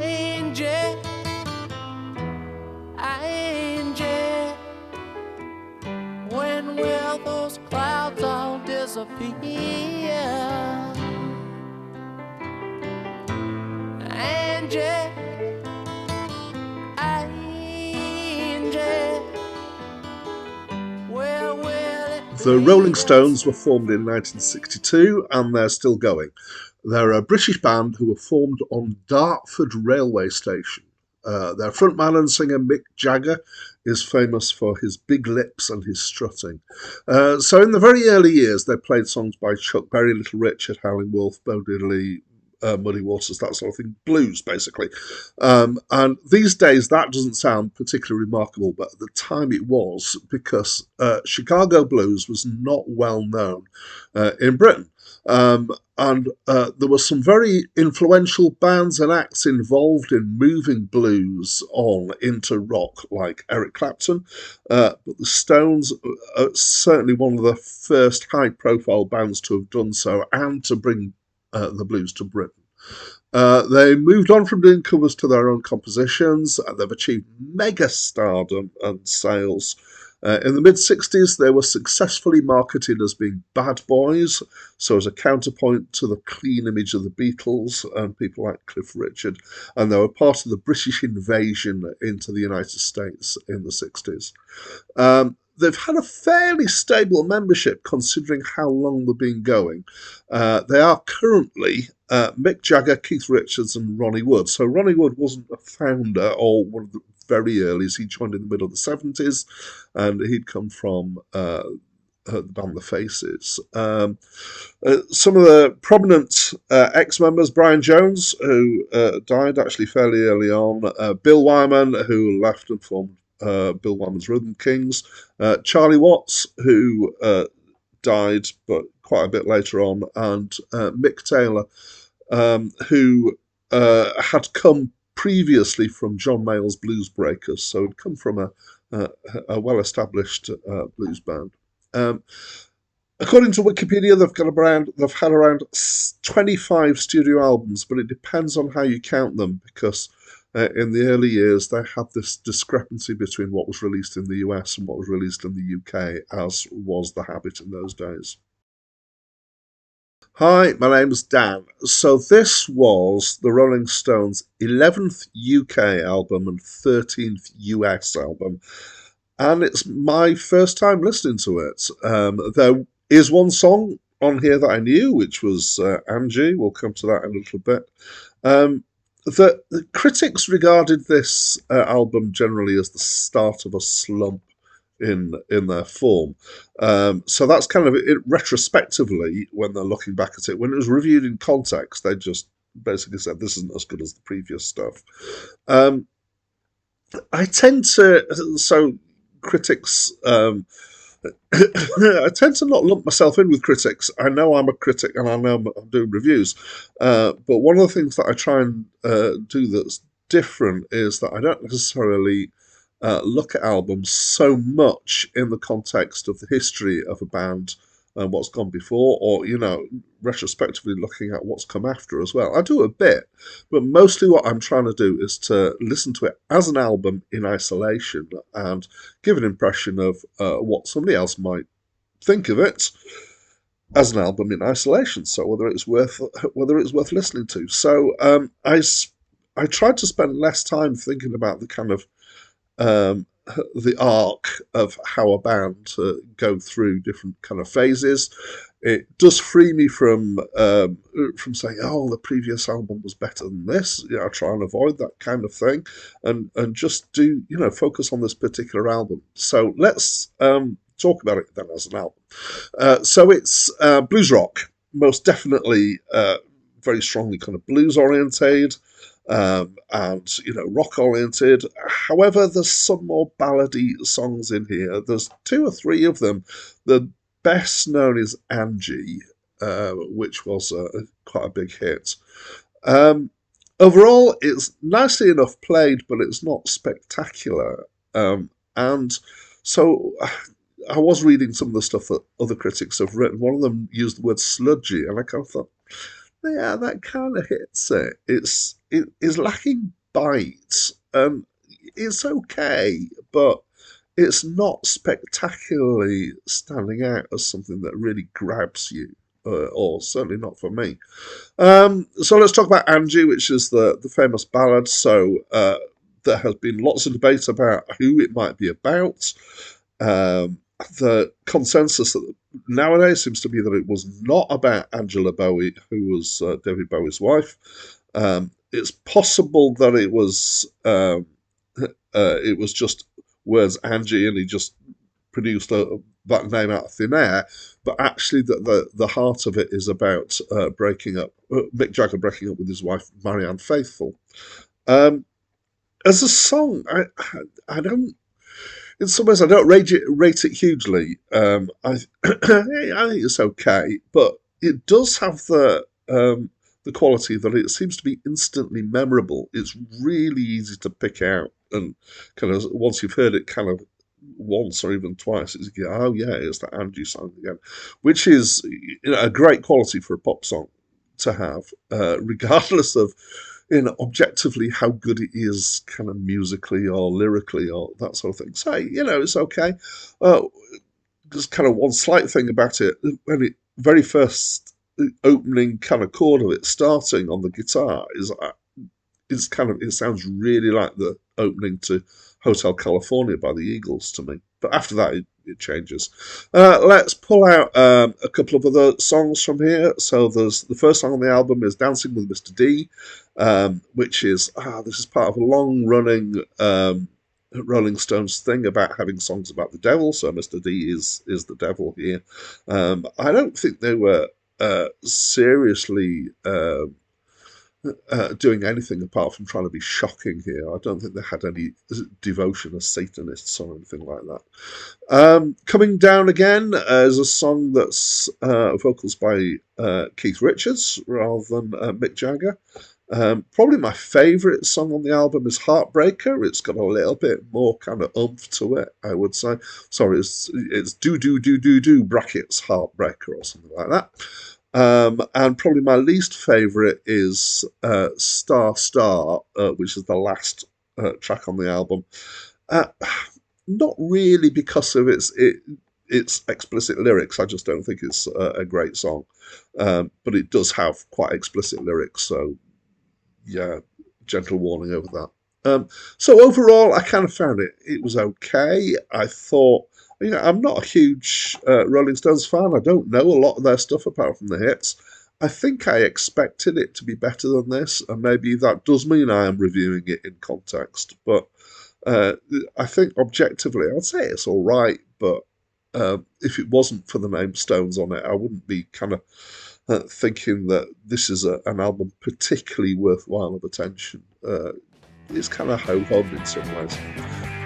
Angie, Angie, when will those clouds all disappear? Angie, Angie, where will it be? The Rolling Stones were formed in 1962 and they're still going. They're a British band who were formed on Dartford railway station. Their frontman and singer Mick Jagger is famous for his big lips and his strutting. So in the very early years, they played songs by Chuck Berry, Little Richard, Howlin' Wolf, Bo Diddley, Muddy Waters, that sort of thing, blues basically. And these days that doesn't sound particularly remarkable, but at the time it was, because Chicago blues was not well known in Britain. And there were some very influential bands and acts involved in moving blues on into rock, like Eric Clapton. But the Stones are certainly one of the first high-profile bands to have done so and to bring the blues to Britain. They moved on from doing covers to their own compositions, and they've achieved mega stardom and sales. In the mid-60s, they were successfully marketed as being bad boys, so as a counterpoint to the clean image of the Beatles and people like Cliff Richard, and they were part of the British invasion into the United States in the 60s. They've had a fairly stable membership considering how long they've been going. They are currently Mick Jagger, Keith Richards and Ronnie Wood. So Ronnie Wood wasn't a founder or one of the very earlies. He joined in the middle of the 70s and he'd come from the band The Faces. Some of the prominent ex-members, Brian Jones, who died actually fairly early on, Bill Wyman, who left and formed Bill Wyman's Rhythm Kings, Charlie Watts, who died but quite a bit later on, and Mick Taylor, who had come previously from John Mayall's Blues Breakers, so he'd come from a well-established blues band. According to Wikipedia, they've had around 25 studio albums, but it depends on how you count them, because in the early years they had this discrepancy between what was released in the US and what was released in the UK, as was the habit in those days. Hi, my name's Dan. So this was the Rolling Stones' 11th UK album and 13th US album, and it's my first time listening to it. There is one song on here that I knew, which was Angie. We'll come to that in a little bit. The critics regarded this album generally as the start of a slump in their form. So that's kind of it retrospectively when they're looking back at it. When it was reviewed in context, they just basically said this isn't as good as the previous stuff. I tend to, so critics, I tend to not lump myself in with critics. I know I'm a critic and I know I'm doing reviews. But one of the things that I try and do that's different is that I don't necessarily look at albums so much in the context of the history of a band and what's gone before, or, retrospectively looking at what's come after as well. I do a bit, but mostly what I'm trying to do is to listen to it as an album in isolation and give an impression of what somebody else might think of it as an album in isolation. So whether it's worth listening to. So I tried to spend less time thinking about the kind of the arc of how a band go through different kind of phases. It does free me from saying, "Oh, the previous album was better than this." I try and avoid that kind of thing, and just do focus on this particular album. So let's talk about it then as an album. So it's blues rock, most definitely, very strongly kind of blues orientated. And rock oriented. However, there's some more ballady songs in here. There's 2 or 3 of them. The best known is Angie, which was quite a big hit. Overall, it's nicely enough played, but it's not spectacular. And so I was reading some of the stuff that other critics have written. One of them used the word sludgy, and I kind of thought, yeah, that kind of hits it. is lacking bite. It's okay, but it's not spectacularly standing out as something that really grabs you, or certainly not for me. So let's talk about Angie, which is the famous ballad. So there has been lots of debate about who it might be about. Um, the consensus nowadays seems to be that it was not about Angela Bowie, who was David Bowie's wife. It's possible that it was just words Angie, and he just produced that name out of thin air. But actually, the heart of it is about breaking up, Mick Jagger breaking up with his wife Marianne Faithfull. As a song, I don't. In some ways, I don't rate it hugely. I I think it's okay, but it does have the quality that it seems to be instantly memorable. It's really easy to pick out, and kind of once you've heard it, kind of once or even twice, it's oh yeah, it's that Angie song again, which is a great quality for a pop song to have, regardless of objectively how good it is, kind of musically or lyrically or that sort of thing. So it's okay. Just kind of one slight thing about it when it very first opening kind of chord of it starting on the guitar is kind of, it sounds really like the opening to Hotel California by the Eagles to me. But after that, it changes. Let's pull out a couple of other songs from here. So there's the first song on the album is Dancing with Mr. D, which is this is part of a long-running Rolling Stones thing about having songs about the devil. So Mr. D is the devil here. I don't think they were seriously doing anything apart from trying to be shocking here. I don't think they had any devotion as Satanists or anything like that. Coming Down Again is a song that's vocals by Keith Richards rather than Mick Jagger. Probably my favourite song on the album is Heartbreaker. It's got a little bit more kind of oomph to it, I would say. Sorry, it's do brackets Heartbreaker or something like that. And probably my least favourite is Star Star, which is the last track on the album. Not really because of its explicit lyrics. I just don't think it's a great song. But it does have quite explicit lyrics, so yeah, gentle warning over that. So overall, I kind of found it was okay. I thought, I'm not a huge Rolling Stones fan. I don't know a lot of their stuff apart from the hits. I think I expected it to be better than this, and maybe that does mean I am reviewing it in context. But I think objectively, I'd say it's all right. But if it wasn't for the name Stones on it, I wouldn't be kind of thinking that this is an album particularly worthwhile of attention. It's kind of ho-hum in some ways.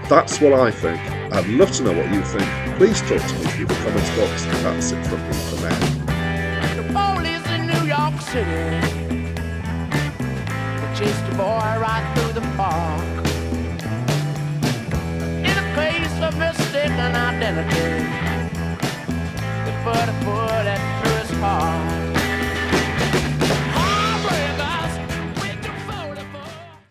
That's what I think. I'd love to know what you think. Please talk to me through the comments box. That's it from me for now. The police in New York City, they chased a boy right through the park. In a case of mistaken identity, they put a